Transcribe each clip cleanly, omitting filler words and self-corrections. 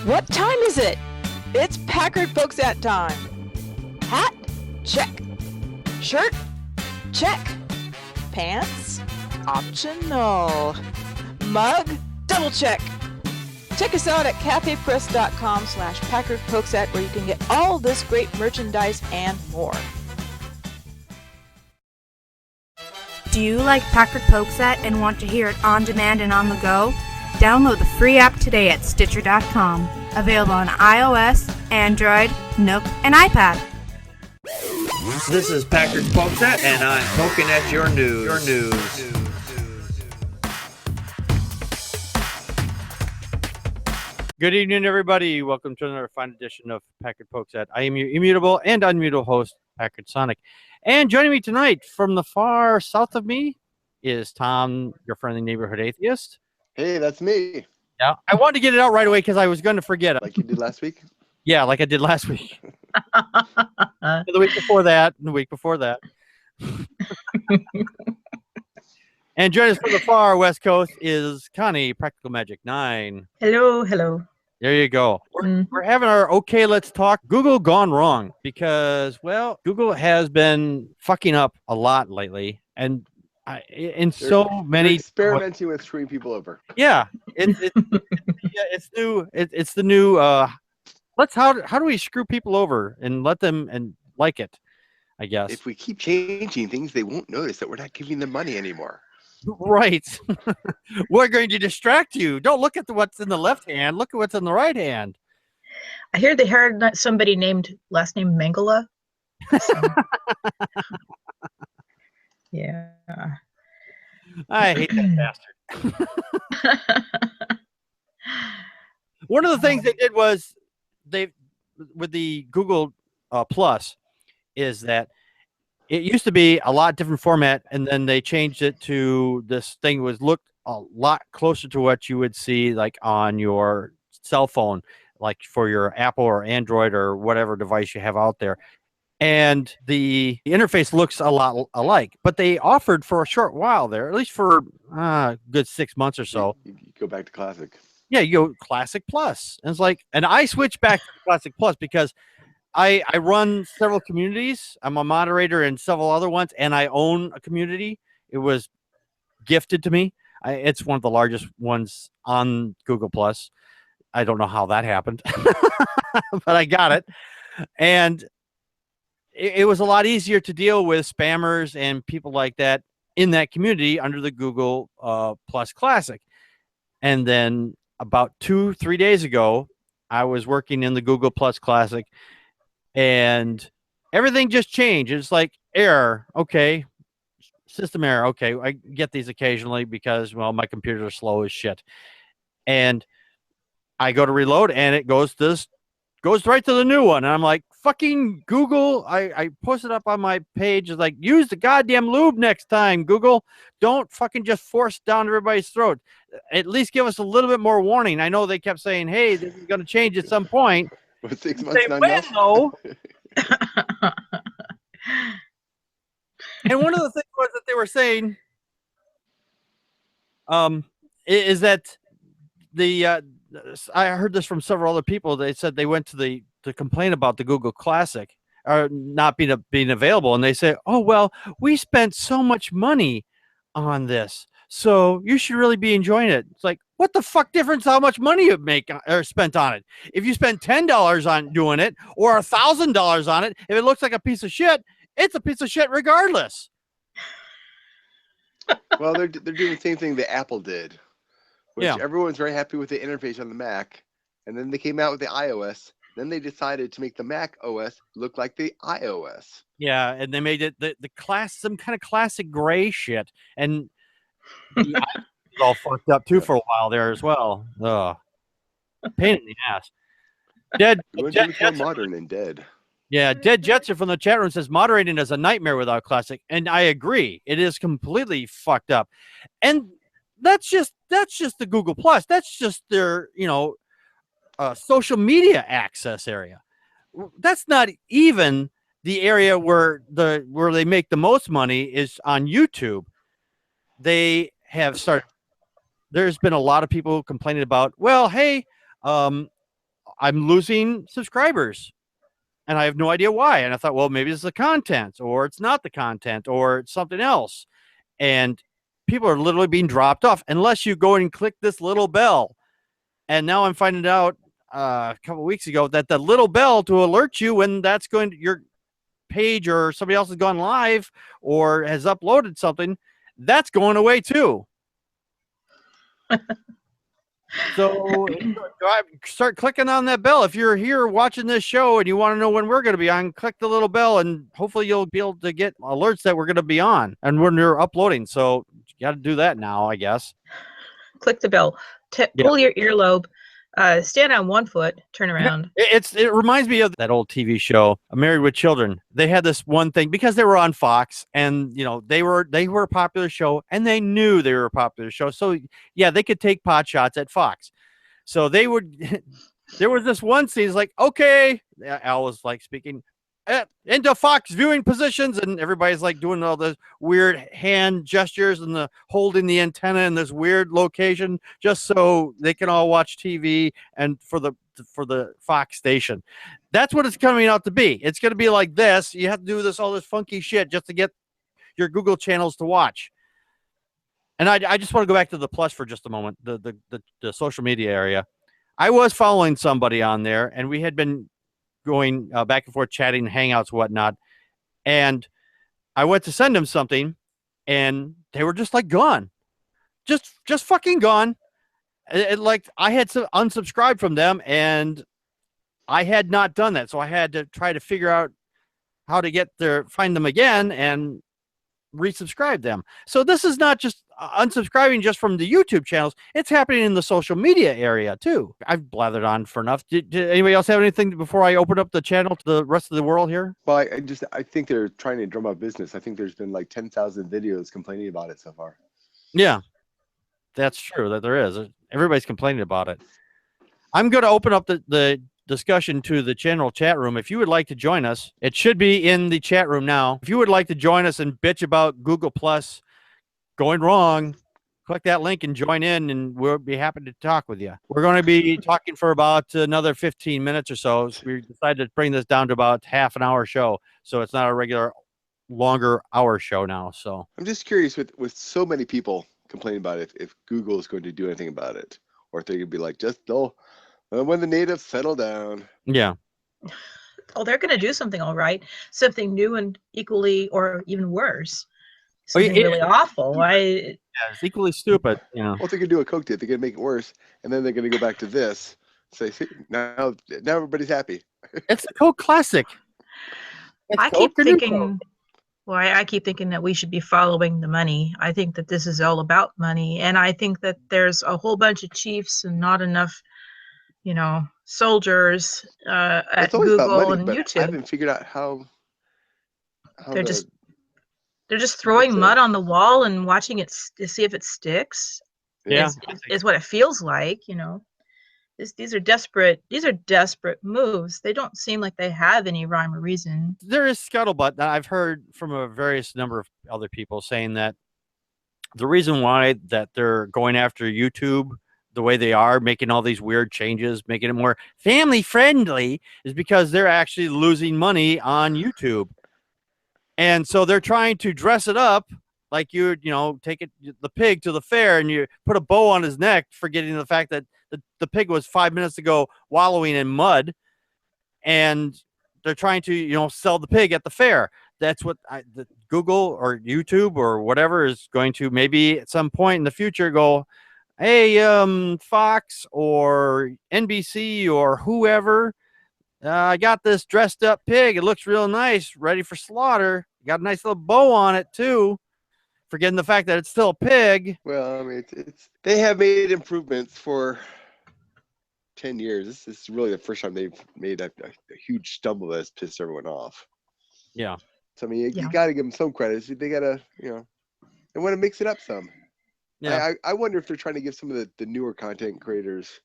What time is it? It's Packard Folks at time. Hat? Check. Shirt? Check. Pants? Optional. Mug? Double check. Check us out at cafepress.com/PackardPokesat where you can get all this great merchandise and more. Do you like Packard Pokesat and want to hear it on demand and on the go? Download the free app today at Stitcher.com. Available on iOS, Android, Nook, and iPad. This is Packard Pokesat, and I'm poking at your news. Good evening, everybody. Welcome to another fine edition of Packard Pokesat. I am your immutable and unmutable host, Packard Sonic. And joining me tonight from the far south of me is Tom, your friendly neighborhood atheist. Hey, that's me. Yeah, I wanted to get it out right away because I was going to forget it. Like you did last week? Yeah, like I did last week. The week before that, and the week before that. And joining us from the far west coast is Connie, Practical Magic 9. Hello. There you go. We're having our okay, let's talk Google gone wrong because, well, Google has been fucking up a lot lately, and they're experimenting with screwing people over. Yeah, it's new. It's the new. How do we screw people over and let them and like it? I guess if we keep changing things, they won't notice that we're not giving them money anymore. Right. We're going to distract you. Don't look at what's in the left hand. Look at what's in the right hand. I hear they hired somebody last name Mengele. So. Yeah. I hate that bastard. One of the things they did was with the Google Plus is that it used to be a lot different format, and then they changed it to this thing looked a lot closer to what you would see like on your cell phone, like for your Apple or Android or whatever device you have out there. And the interface looks a lot alike, but they offered for a short while there, at least for a good 6 months or so. You go back to Classic. Yeah, you go Classic Plus. And it's like, and I switched back to Classic Plus because I run several communities. I'm a moderator in several other ones, and I own a community. It was gifted to me. It's one of the largest ones on Google Plus. I don't know how that happened, but I got it. And it was a lot easier to deal with spammers and people like that in that community under the Google Plus Classic. And then about 2-3 days ago, I was working in the Google Plus Classic, and everything just changed. It's like error. Okay. System error. Okay. I get these occasionally because, well, my computers are slow as shit. And I go to reload and it goes right to the new one. And I'm like, fucking Google. I posted up on my page. It's like, use the goddamn lube next time, Google. Don't fucking just force down everybody's throat. At least give us a little bit more warning. I know they kept saying, hey, this is going to change at some point. But 6 months now. No. And one of the things was that they were saying is that I heard this from several other people. They said they went to complain about the Google Classic or not being available, and they say, oh, well, we spent so much money on this, so you should really be enjoying it. It's like, what the fuck difference how much money you make or spent on it? If you spend $10 on doing it or $1,000 on it, if it looks like a piece of shit, it's a piece of shit regardless. Well, they're doing the same thing that Apple did, which everyone's very happy with the interface on the Mac, and then they came out with the iOS. Then they decided to make the Mac OS look like the iOS. Yeah, and they made it some kind of classic gray shit, and the all fucked up too for a while there as well. Ugh. Pain in the ass. Dead modern and dead. Yeah, Dead Jetser from the chat room says moderating is a nightmare without Classic, and I agree. It is completely fucked up. And that's just the Google Plus. That's just their, social media access area. That's not even the area where they make the most money is on YouTube. They have started. There's been a lot of people complaining about, well, hey, I'm losing subscribers. And I have no idea why. And I thought, well, maybe it's the content, or it's not the content, or it's something else. And people are literally being dropped off unless you go and click this little bell. And now I'm finding out a couple of weeks ago that the little bell to alert you when that's going to your page or somebody else has gone live or has uploaded something, that's going away too. So start clicking on that bell. If you're here watching this show and you want to know when we're going to be on, click the little bell and hopefully you'll be able to get alerts that we're going to be on and when you're uploading. So you got to do that now, I guess. Click the bell. Pull your earlobe. Stand on one foot. Turn around. It reminds me of that old TV show, Married with Children. They had this one thing because they were on Fox, and they were a popular show, and they knew they were a popular show. So yeah, they could take pot shots at Fox. So they would. There was this one scene. It's like, okay, Al was like speaking into Fox viewing positions, and everybody's like doing all those weird hand gestures and the holding the antenna in this weird location just so they can all watch TV and for the Fox station. That's what it's coming out to be. It's going to be like this. You have to do all this funky shit just to get your Google channels to watch. And I just want to go back to the plus for just a moment, the social media area. I was following somebody on there, and we had been going back and forth, chatting, hangouts, whatnot. And I went to send them something, and they were just like gone, just fucking gone. Like I had to unsubscribe from them, and I had not done that, so I had to try to figure out how to find them again and resubscribe them. So this is not just unsubscribing just from the YouTube channels. It's happening in the social media area too. I've blathered on for enough. Did anybody else have anything before I open up the channel to the rest of the world here? Well, I think they're trying to drum up business. I think there's been like 10,000 videos complaining about it so far. Yeah, that's true that there is. Everybody's complaining about it. I'm going to open up the discussion to the general chat room. If you would like to join us, it should be in the chat room now. If you would like to join us and bitch about Google Plus going wrong, click that link and join in, and we'll be happy to talk with you. We're going to be talking for about another 15 minutes or so. We decided to bring this down to about half an hour show, so it's not a regular longer hour show now. So I'm just curious with so many people complaining about it, if Google is going to do anything about it, or if they're going to be like, when the natives settle down. Yeah. Oh, they're going to do something all right, something new and equally or even worse. Something really awful. Yeah, it's equally stupid. Well, if they can do a Coke did, they're going to make it worse, and then they're going to go back to this. Say, see, now everybody's happy. It's a Coke classic. I keep thinking that we should be following the money. I think that this is all about money, and I think that there's a whole bunch of chiefs and not enough, soldiers at Google and YouTube. I haven't figured out how they're just throwing mud on the wall and watching it to see if it sticks. Yeah, is what it feels like. These are desperate moves. They don't seem like they have any rhyme or reason. There is scuttlebutt that I've heard from a various number of other people saying that the reason why that they're going after YouTube the way they are, making all these weird changes, making it more family friendly, is because they're actually losing money on YouTube. And so they're trying to dress it up like you take the pig to the fair and you put a bow on his neck, forgetting the fact that the pig was 5 minutes ago wallowing in mud, and they're trying to sell the pig at the fair. That's what Google or YouTube or whatever is going to maybe at some point in the future go, hey, Fox or NBC or whoever, I got this dressed up pig. It looks real nice, ready for slaughter. Got a nice little bow on it too. Forgetting the fact that it's still a pig. Well, I mean, they have made improvements for 10 years. This is really the first time they've made a huge stumble that's pissed everyone off. Yeah. So I mean, you got to give them some credit. They got to, they want to mix it up some. Yeah. I wonder if they're trying to give some of the newer content creators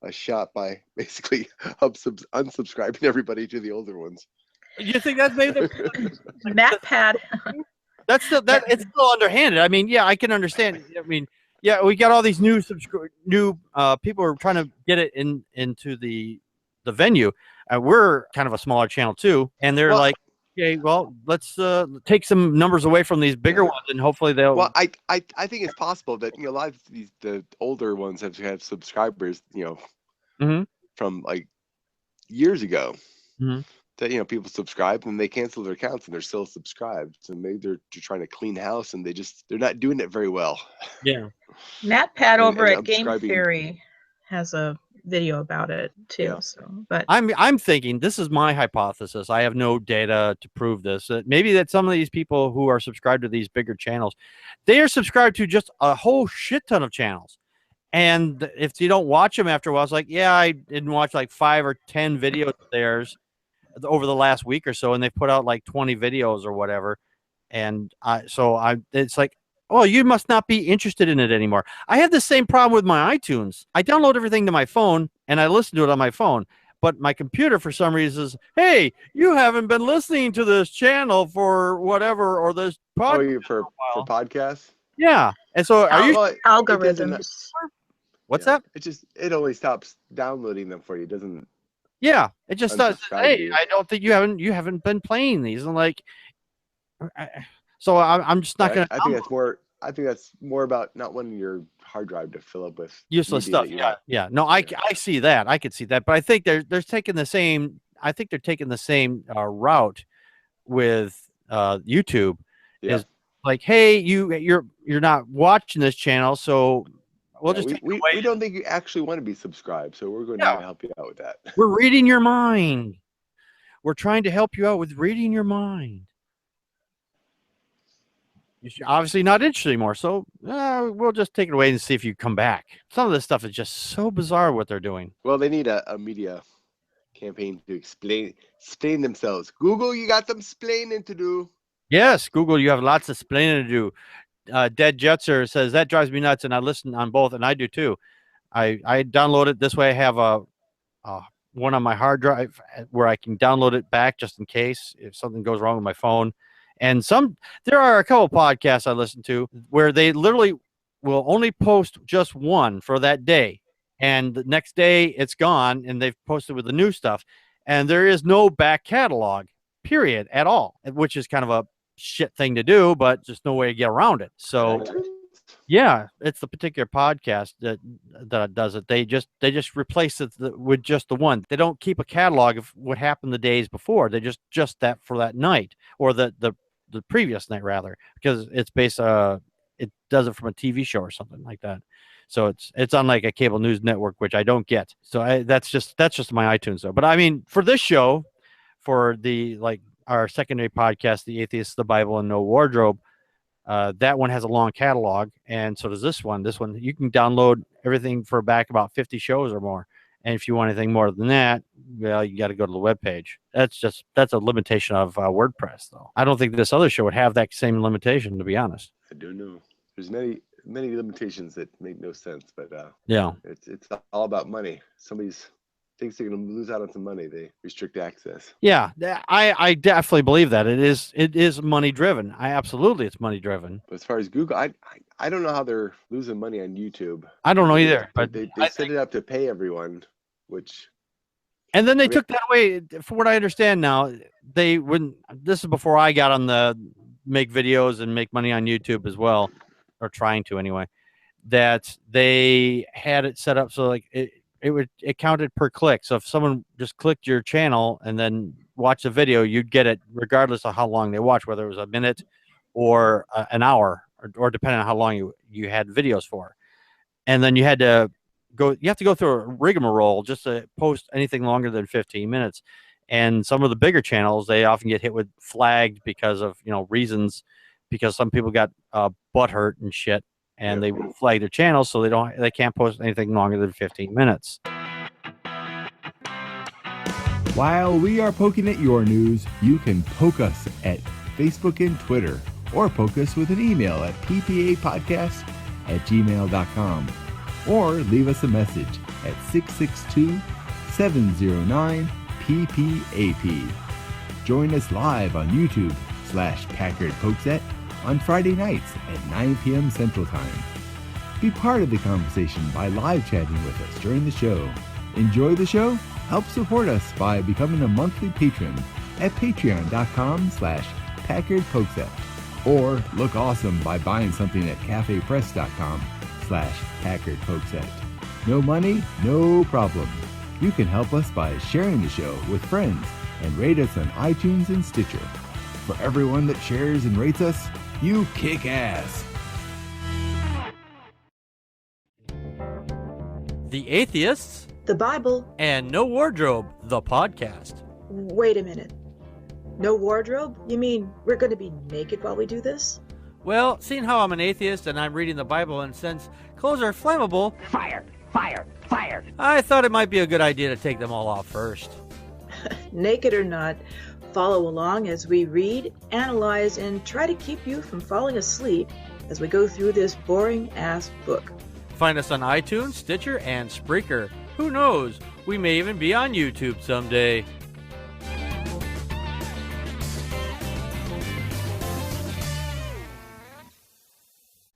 a shot by basically unsubscribing everybody to the older ones. You think that's maybe MatPat? It's still underhanded. I mean, yeah, I can understand. I mean, yeah, we got all these new people are trying to get it into the the venue. We're kind of a smaller channel too, and they're like, okay, well, let's take some numbers away from these bigger ones, and hopefully they'll. Well, I think it's possible that a lot of the older ones have subscribers, from like years ago. Mm-hmm. That people subscribe and they cancel their accounts and they're still subscribed. So maybe they're trying to clean house and they're not doing it very well. Yeah. Matt Pat over at Game Theory has a video about it too. Yeah. So, but I'm thinking, this is my hypothesis. I have no data to prove this. Maybe that some of these people who are subscribed to these bigger channels, they are subscribed to just a whole shit ton of channels. And if you don't watch them after a while, it's like, yeah, I didn't watch like 5 or 10 videos of theirs over the last week or so, and they've put out like 20 videos or whatever. And it's like, oh, you must not be interested in it anymore. I have the same problem with my iTunes. I download everything to my phone and I listen to it on my phone, but my computer for some reason says, hey, you haven't been listening to this channel for whatever, or this podcast. For podcasts? Yeah. And so algorithms. What's that? It only stops downloading them for you. It doesn't. Yeah, it just does. Hey, I don't think you haven't been playing these, and like, so I'm just not gonna. I think that's more about not wanting your hard drive to fill up with useless stuff. Yeah. No, I see that. I could see that, but I think they're taking the same. I think they're taking the same route with YouTube. Yeah. Is like, hey, you're not watching this channel, so. We don't think you actually want to be subscribed, so we're going to help you out with that. We're reading your mind. We're trying to help you out with reading your mind. You're obviously not interested anymore, so we'll just take it away and see if you come back. Some of this stuff is just so bizarre what they're doing. Well, they need a media campaign to explain themselves. Google, you got some explaining to do. Yes, Google, you have lots of explaining to do. Dead Jetser says that drives me nuts, and I listen on both, and I do too. I download it this way. I have a one on my hard drive where I can download it back just in case if something goes wrong with my phone. And there are a couple podcasts I listen to where they literally will only post just one for that day, and the next day it's gone, and they've posted with the new stuff, and there is no back catalog, period, at all, which is kind of a shit thing to do, but just no way to get around it. So yeah, it's the particular podcast that does it. They just replace it with just the one. They don't keep a catalog of what happened the days before. They just that for that night, or the previous night rather, because it's based it does it from a TV show or something like that. So it's on like a cable news network, which I don't get. So that's just my iTunes though. But I mean, for this show, for the our secondary podcast, The Atheist, the Bible, and No Wardrobe, that one has a long catalog, and so does this one. This one, you can download everything for back about 50 shows or more. And if you want anything more than that, well, you got to go to the webpage. That's a limitation of WordPress, though. I don't think this other show would have that same limitation, to be honest. I don't know. There's many limitations that make no sense, but yeah, it's all about money. Somebody's thinks they're going to lose out on some money, they restrict access. Yeah, I definitely believe that it is money driven. It's money driven. But as far as Google, I don't know how they're losing money on YouTube. I don't know either. But they set it up to pay everyone, and then they took that away. From what I understand now, they wouldn't. This is before I got on the make videos and make money on YouTube as well, or trying to anyway. That they had it set up so like it counted per click. So if someone just clicked your channel and then watched the video, you'd get it regardless of how long they watched, whether it was a minute or an hour, or depending on how long you had videos for. And then you have to go through a rigmarole just to post anything longer than 15 minutes. And some of the bigger channels, they often get hit with flagged because of, reasons, because some people got butt hurt and shit. And they will flag their channels, so they can't post anything longer than 15 minutes. While we are poking at your news, you can poke us at Facebook and Twitter, or poke us with an email at ppapodcast@gmail.com, or leave us a message at 662-709-PPAP. Join us live on YouTube/Packard Pokes on Friday nights at 9 p.m. Central Time. Be part of the conversation by live chatting with us during the show. Enjoy the show Help support us by becoming a monthly patron at patreon.com/PackardPokeset, or look awesome by buying something at cafepress.com/PackardPokeset. No money, no problem. You can help us by sharing the show with friends and rate us on iTunes and Stitcher. For everyone that shares and rates us, you kick ass. The Atheists, The Bible. and No Wardrobe, the podcast. Wait a minute. No wardrobe? You mean we're going to be naked while we do this? Well, seeing how I'm an atheist and I'm reading the Bible, and since clothes are flammable, Fire! Fire! Fire! I thought it might be a good idea to take them all off first. Naked or not, follow along as we read, analyze, and try to keep you from falling asleep as we go through this boring-ass book. Find us on iTunes, Stitcher, and Spreaker. Who knows? We may even be on YouTube someday.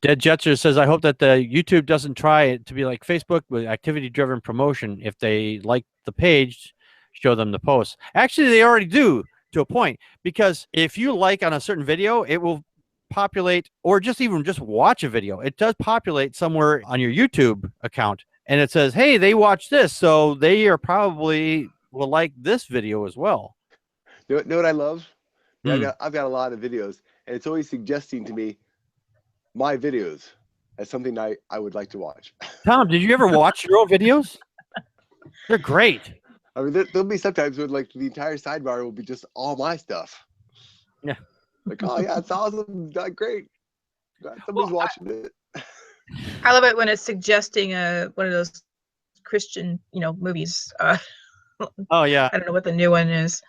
Dead Jetser says, I hope that the YouTube doesn't try it to be like Facebook with activity-driven promotion. If they like the page, show them the post. Actually, they already do to a point, because if you like on a certain video, it will populate, or just watch a video. It does populate somewhere on your YouTube account, and it says, hey, they watched this, so they are probably will like this video as well. You know what I love? I've got a lot of videos, and it's always suggesting to me my videos as something I would like to watch. Tom, did you ever watch your own videos? They're great. I mean, there'll be sometimes when like the entire sidebar will be just all my stuff. Yeah. Like, oh yeah, it's awesome, not great. Somebody's watching it. I love it when it's suggesting one of those Christian, movies. Oh yeah. I don't know what the new one is,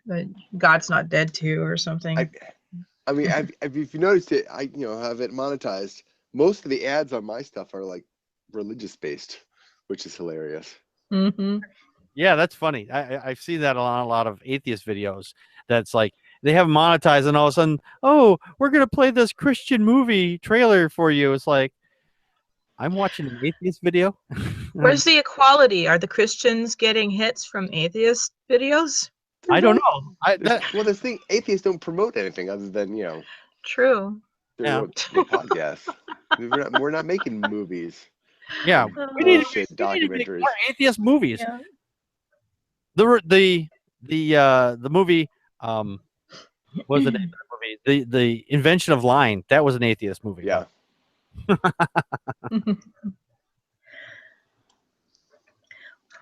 but God's Not Dead 2 or something. I mean, if you noticed it, I have it monetized. Most of the ads on my stuff are like religious based, which is hilarious. Mm-hmm. Yeah, that's funny. I've seen that on a lot of atheist videos. That's like they have monetized, and all of a sudden, oh, we're gonna play this Christian movie trailer for you. It's like, I'm watching an atheist video. Where's the equality? Are the Christians getting hits from atheist videos? I don't know. Well, the thing, atheists don't promote anything other than True. their podcasts. We're not making movies. Yeah, we need to documentaries. make more atheist movies. Yeah. The movie, what was the name of the movie? The Invention of Lying. That was an atheist movie. Yeah.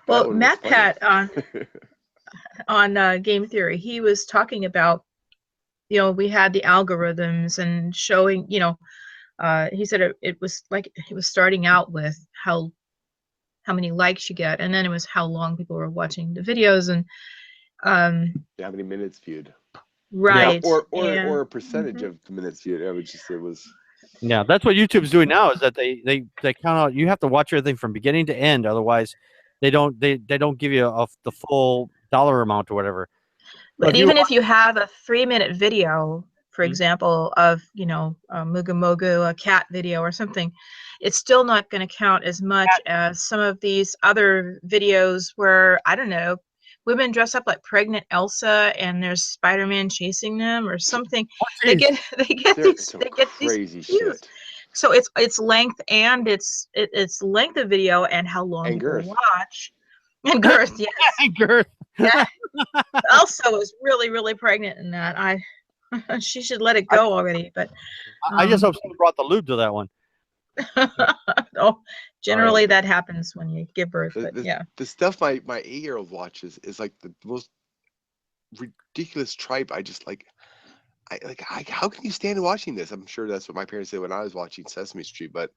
Well, Matt Pat on Game Theory, he was talking about, we had the algorithms and showing, he said it was like he was starting out with how many likes you get, and then it was how long people were watching the videos, and how many minutes viewed. Right. Yeah, or a percentage of the minutes viewed. Yeah, that's what YouTube's doing now, is that they count out. You have to watch everything from beginning to end, otherwise they don't give you the full dollar amount or whatever. But even if you have a 3-minute video, for example, of Mugu Mogu, a cat video or something, it's still not going to count as much as some of these other videos where, I don't know, women dress up like pregnant Elsa and there's Spider-Man chasing them or something. They get these crazy views. shit. So it's length and it's length of video and how long And people girth. watch. And girth, yes. And girth. Yeah. Elsa was really, really pregnant in that. She should let it go already. But I just hope someone brought the lube to that one. oh, generally that happens when you give birth. But The stuff my 8-year-old watches is like the most ridiculous tripe. I just like. How can you stand watching this? I'm sure that's what my parents did when I was watching Sesame Street. But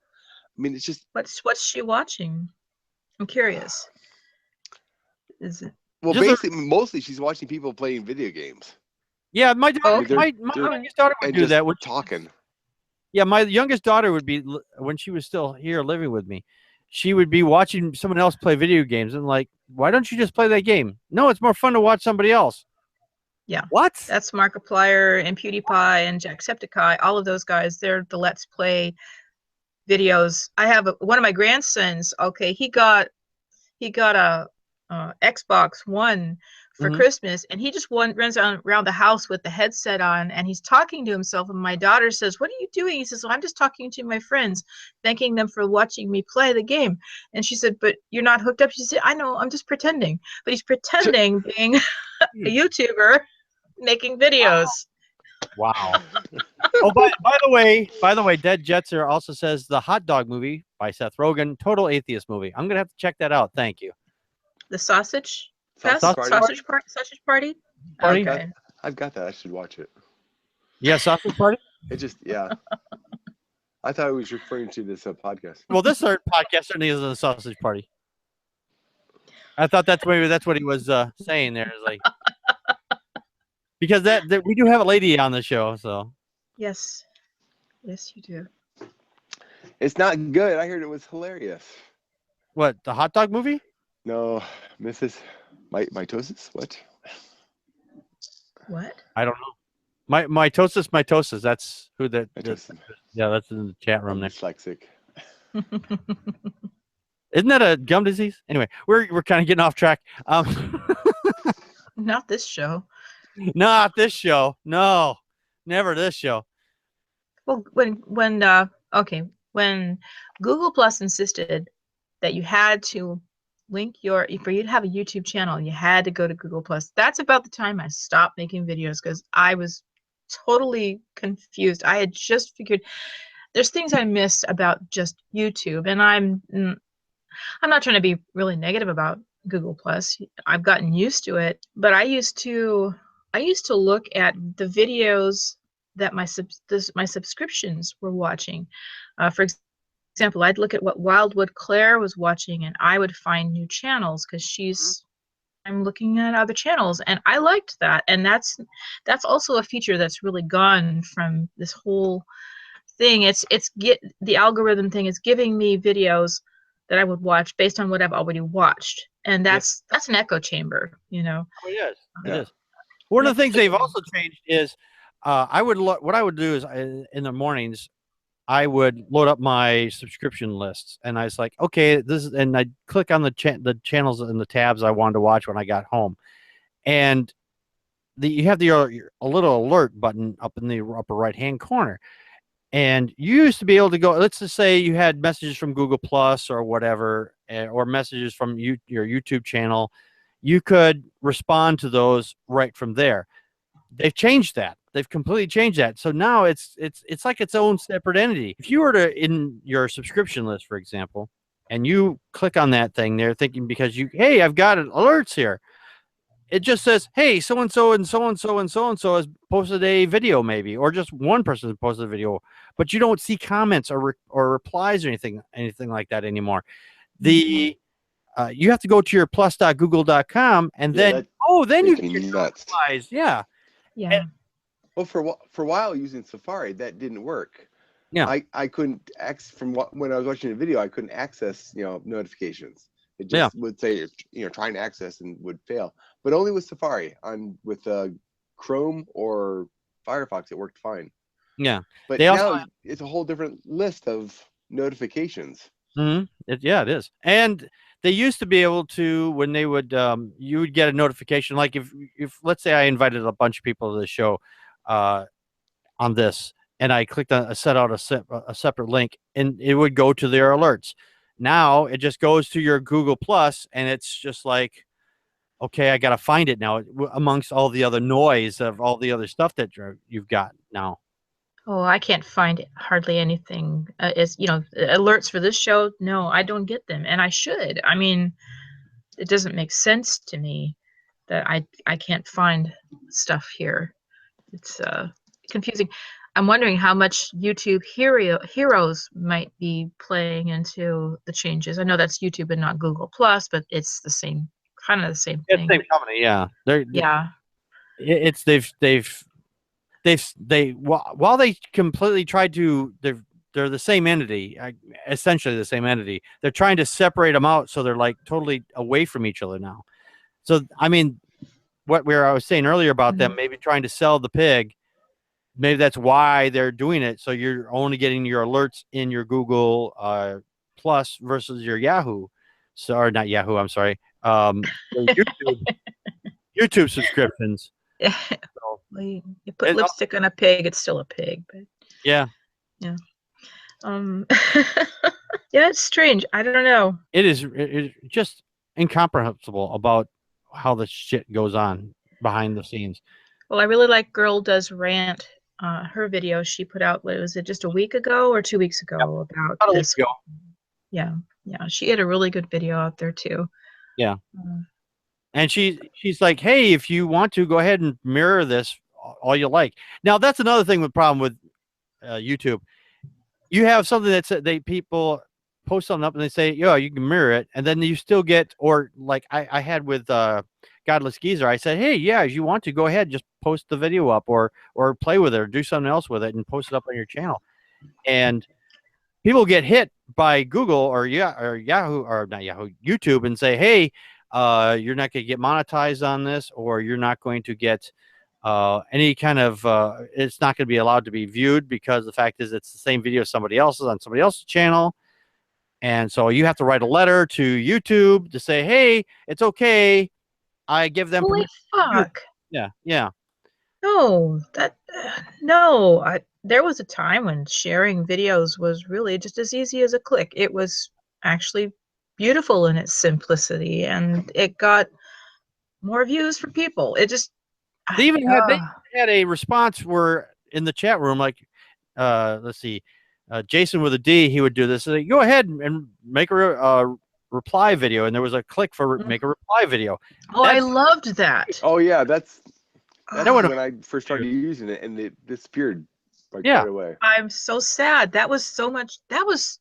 I mean, it's just. What's she watching? I'm curious. Is it? Well, mostly she's watching people playing video games. Yeah, my youngest daughter would do that. Talking. Yeah, my youngest daughter would be, when she was still here living with me, she would be watching someone else play video games and like, why don't you just play that game? No, it's more fun to watch somebody else. Yeah. What? That's Markiplier and PewDiePie and Jacksepticeye. All of those guys, they're the Let's Play videos. I have one of my grandsons. Okay, he got a Xbox One for Christmas, and he just runs around the house with the headset on, and he's talking to himself. And my daughter says, "What are you doing?" He says, "Well, I'm just talking to my friends, thanking them for watching me play the game." And she said, "But you're not hooked up." She said, "I know, I'm just pretending." But he's pretending being a YouTuber making videos. Wow. Oh, by the way, Dead Jetser also says the Hot Dog movie by Seth Rogen, total atheist movie. I'm gonna have to check that out. Thank you. The sausage Sausage party. Okay. I've got that. I should watch it. Yeah, sausage party. It just I thought I was referring to this podcast. Well, this podcast certainly isn't a sausage party. I thought that's what he was saying there. Is like because that we do have a lady on the show, so Yes, you do. It's not good. I heard it was hilarious. What, the hot dog movie? No, Mrs. Mitosis. What? I don't know. Mitosis. That's who that. Yeah, that's in the chat room. I'm dyslexic. Isn't that a gum disease? Anyway, we're kind of getting off track. Not this show. Not this show. No, never this show. Well, when Google Plus insisted that you had to link for you to have a YouTube channel, you had to go to Google Plus. That's about the time I stopped making videos because I was totally confused. I had just figured there's things I missed about just YouTube, and I'm not trying to be really negative about Google Plus. I've gotten used to it, but I used to look at the videos that my subscriptions were watching. For example, I'd look at what Wildwood Claire was watching, and I would find new channels because I'm looking at other channels, and I liked that. And that's also a feature that's really gone from this whole thing. The algorithm thing is giving me videos that I would watch based on what I've already watched, and that's an echo chamber, you know. Oh, yes, it is. One of the things they've also changed is what I would do is in the mornings I would load up my subscription lists, and I was like, okay, and I'd click on the channels and the tabs I wanted to watch when I got home, and you have a little alert button up in the upper right hand corner, and you used to be able to go. Let's just say you had messages from Google Plus or whatever, or messages from your YouTube channel. You could respond to those right from there. They've changed that. They've completely changed that. So now it's like its own separate entity. If you were to, in your subscription list, for example, and you click on that thing there thinking hey, I've got alerts here. It just says, hey, so-and-so and so-and-so and so-and-so has posted a video maybe, or just one person has posted a video, but you don't see comments or replies or anything like that anymore. You have to go to your plus.google.com and then you can get your replies. Yeah. Yeah. Well, for a while using Safari, that didn't work. Yeah. I couldn't when I was watching a video, I couldn't access, notifications. It just would say, trying to access and would fail. But only with Safari. With Chrome or Firefox, it worked fine. Yeah. But now it's a whole different list of notifications. Mm-hmm. It is. And they used to be able to, when they would, you would get a notification. Like if let's say I invited a bunch of people to the show on this, and I clicked on set out a separate link, and it would go to their alerts. Now it just goes to your Google Plus, and it's just like, okay, I got to find it now amongst all the other noise of all the other stuff that you've got now. Oh, I can't find hardly anything. Alerts for this show. No, I don't get them, and I should. I mean, it doesn't make sense to me that I can't find stuff here. It's confusing. I'm wondering how much YouTube Heroes might be playing into the changes. I know that's YouTube and not Google Plus, but it's the same thing. It's the same company, yeah. While they completely tried to, they're the same entity, essentially the same entity. They're trying to separate them out, so they're like totally away from each other now. So I mean, I was saying earlier about them maybe trying to sell the pig. Maybe that's why they're doing it. So you're only getting your alerts in your Google Plus versus your Yahoo. Or not Yahoo, I'm sorry. YouTube subscriptions. Yeah. So, Well, you put lipstick on a pig, it's still a pig. But yeah. yeah. Yeah, it's strange. I don't know. It is just incomprehensible about how the shit goes on behind the scenes. Well, I really like Girl Does Rant. Her video she put out, what was it, just a week ago or 2 weeks ago about this. Yeah. She had a really good video out there too. Yeah. And she's like, hey, if you want to, go ahead and mirror this all you like. Now, that's another thing with problem with YouTube. You have something that people post something up and they say, yo, you can mirror it. And then you still get, or like I had with Godless Geezer, I said, hey, yeah, if you want to, go ahead, just post the video up or play with it or do something else with it and post it up on your channel. And people get hit by Google or Yahoo, or not Yahoo, YouTube, and say, hey, you're not going to get monetized on this, or you're not going to get any kind of it's not going to be allowed to be viewed because the fact is it's the same video somebody else's on somebody else's channel. And so you have to write a letter to YouTube to say, hey, it's okay. I give them Holy fuck. Yeah. No, there was a time when sharing videos was really just as easy as a click. It was actually beautiful in its simplicity, and it got more views for people. It just they even had a response where in the chat room, like let's see, Jason with a D, he would do this. Like, go ahead and make a reply video, and there was a click for make a reply video. Oh, I loved that. Oh yeah, that's when I first started using it, and it disappeared right away. I'm so sad. That was so much. That was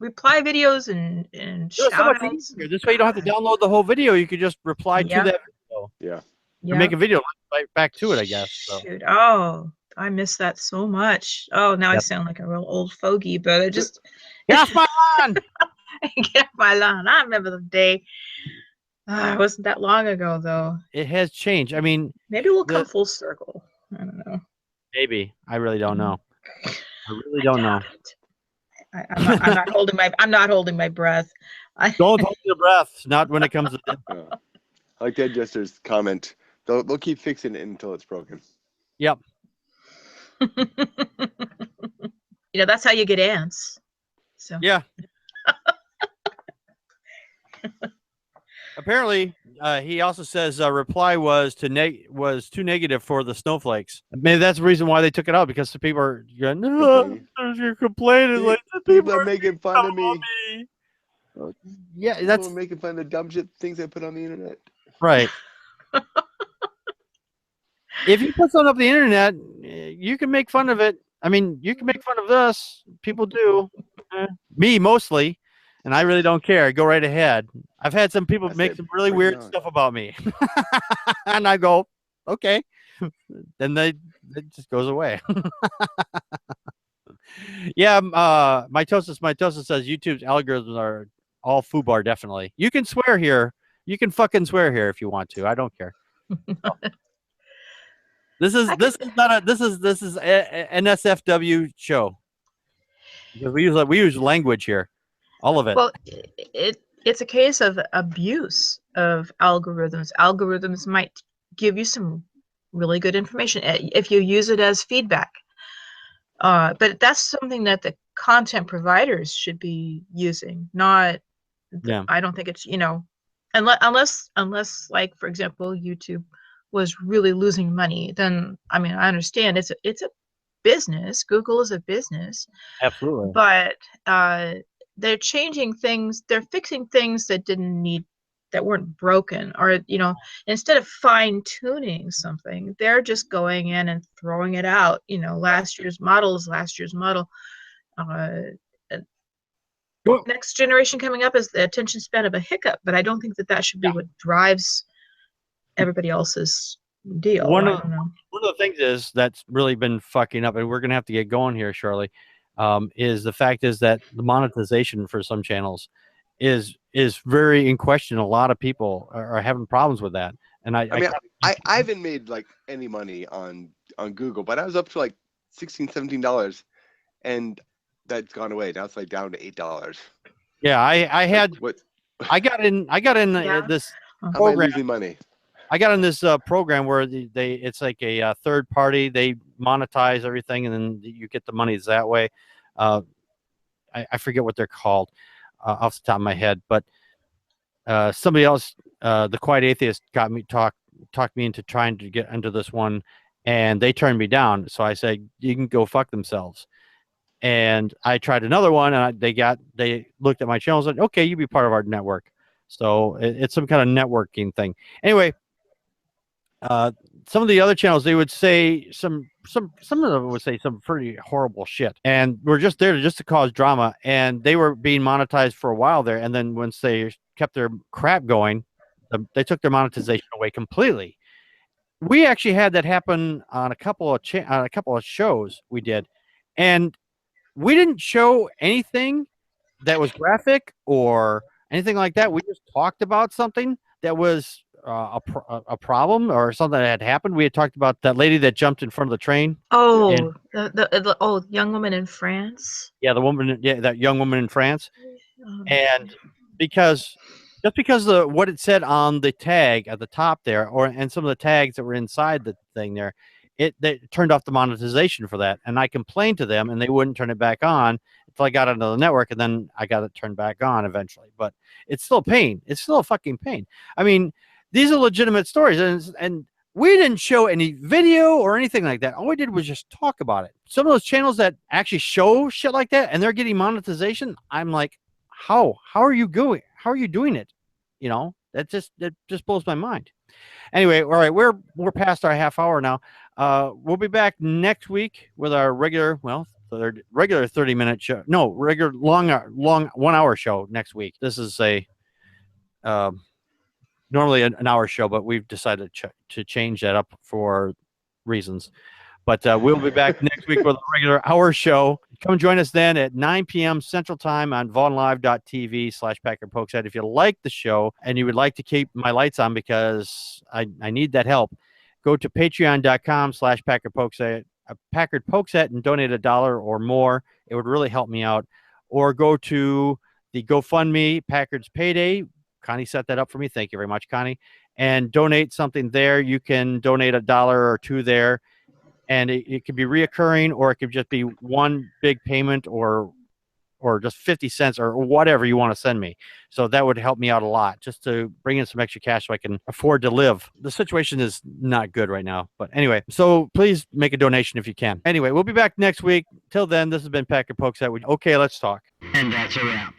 reply videos and shout outs. This way you don't have to download the whole video. You could just reply to that video. Yeah. Or make a video right back to it, I guess. So. Shoot. Oh, I miss that so much. Oh, now I sound like a real old fogey, but I just get off my lawn. Get off my lawn. I remember the day. It wasn't that long ago, though. It has changed. I mean, maybe we'll come full circle. I don't know. Maybe. I really don't know. I really don't know. I'm not holding my. I'm not holding my breath. Don't hold your breath. Not when it comes to. I like Dead Jester's comment. They'll keep fixing it until it's broken. Yep. That's how you get ants. So. Yeah. Apparently, he also says reply was too negative for the snowflakes. Maybe that's the reason why they took it out, because the people are going, no, you're complaining like the people are making fun of me. Yeah, that's people are making fun of the dumb shit things I put on the internet. Right. If you put something up the internet, you can make fun of it. I mean, you can make fun of this. People do. Me mostly. And I really don't care. Go right ahead. I've had some people make some really weird stuff about me. And I go, okay. Then it just goes away. Yeah, Mitosis says YouTube's algorithms are all FUBAR, definitely. You can swear here. You can fucking swear here if you want to. I don't care. This is an NSFW show. Because we use language here. All of it. Well, it's a case of abuse of algorithms. Algorithms might give you some really good information if you use it as feedback. But that's something that the content providers should be using, not. I don't think it's unless like, for example, YouTube was really losing money. Then I mean, I understand it's a business. Google is a business. Absolutely. But they're changing things. They're fixing things that weren't broken, or instead of fine tuning something, they're just going in and throwing it out. Last year's model is last year's model. Next generation coming up is the attention span of a hiccup, but I don't think that should be what drives everybody else's deal. One of the things is that's really been fucking up, and we're gonna have to get going here shortly. Is the fact is that the monetization for some channels is very in question. A lot of people are having problems with that, and I haven't made like any money on Google, but I was up to like $16-17, and that's gone away. Now it's like down to $8. Yeah, I got in Yeah. this. How am I losing money? I got on this program where it's like a third party. They monetize everything, and then you get the monies that way. I forget what they're called off the top of my head, but somebody else, the Quiet Atheist, talked me into trying to get into this one, and they turned me down. So I said, you can go fuck themselves. And I tried another one, and they looked at my channel and said, okay, you be part of our network. So it's some kind of networking thing. Anyway, some of the other channels, they would say some of them would say some pretty horrible shit, and we're just there to cause drama. And they were being monetized for a while there, and then once they kept their crap going, they took their monetization away completely. We actually had that happen on a couple of shows we did, and we didn't show anything that was graphic or anything like that. We just talked about something that was a problem or something that had happened. We had talked about that lady that jumped in front of the train. Oh, and, the old young woman in France. Yeah, that young woman in France. Oh, And because of what it said on the tag at the top there, and some of the tags that were inside the thing there, they turned off the monetization for that. And I complained to them, and they wouldn't turn it back on until I got onto the network, and then I got it turned back on eventually. But it's still a pain. It's still a fucking pain. I mean, these are legitimate stories, and we didn't show any video or anything like that. All we did was just talk about it. Some of those channels that actually show shit like that and they're getting monetization, I'm like, how are you doing it? You know, that just blows my mind. Anyway, all right, we're past our half hour now. We'll be back next week with our regular 30-minute show. No, regular long 1 hour show next week. This is a normally an hour show, but we've decided to change that up for reasons. But we'll be back next week with a regular hour show. Come join us then at 9 p.m. Central Time on vaughnlive.tv/PackardPokesat. If you like the show and you would like to keep my lights on because I need that help, go to patreon.com/PackardPokesat, Packard Pokesat, and donate $1 or more. It would really help me out. Or go to the GoFundMe, Packard's Payday. Connie set that up for me. Thank you very much, Connie. And donate something there. You can donate $1 or $2 there. And it could be reoccurring, or it could just be one big payment, or just 50 cents or whatever you want to send me. So that would help me out a lot, just to bring in some extra cash so I can afford to live. The situation is not good right now. But anyway, so please make a donation if you can. Anyway, we'll be back next week. Till then, this has been Packard Pokesat. Okay, let's talk. And that's a wrap.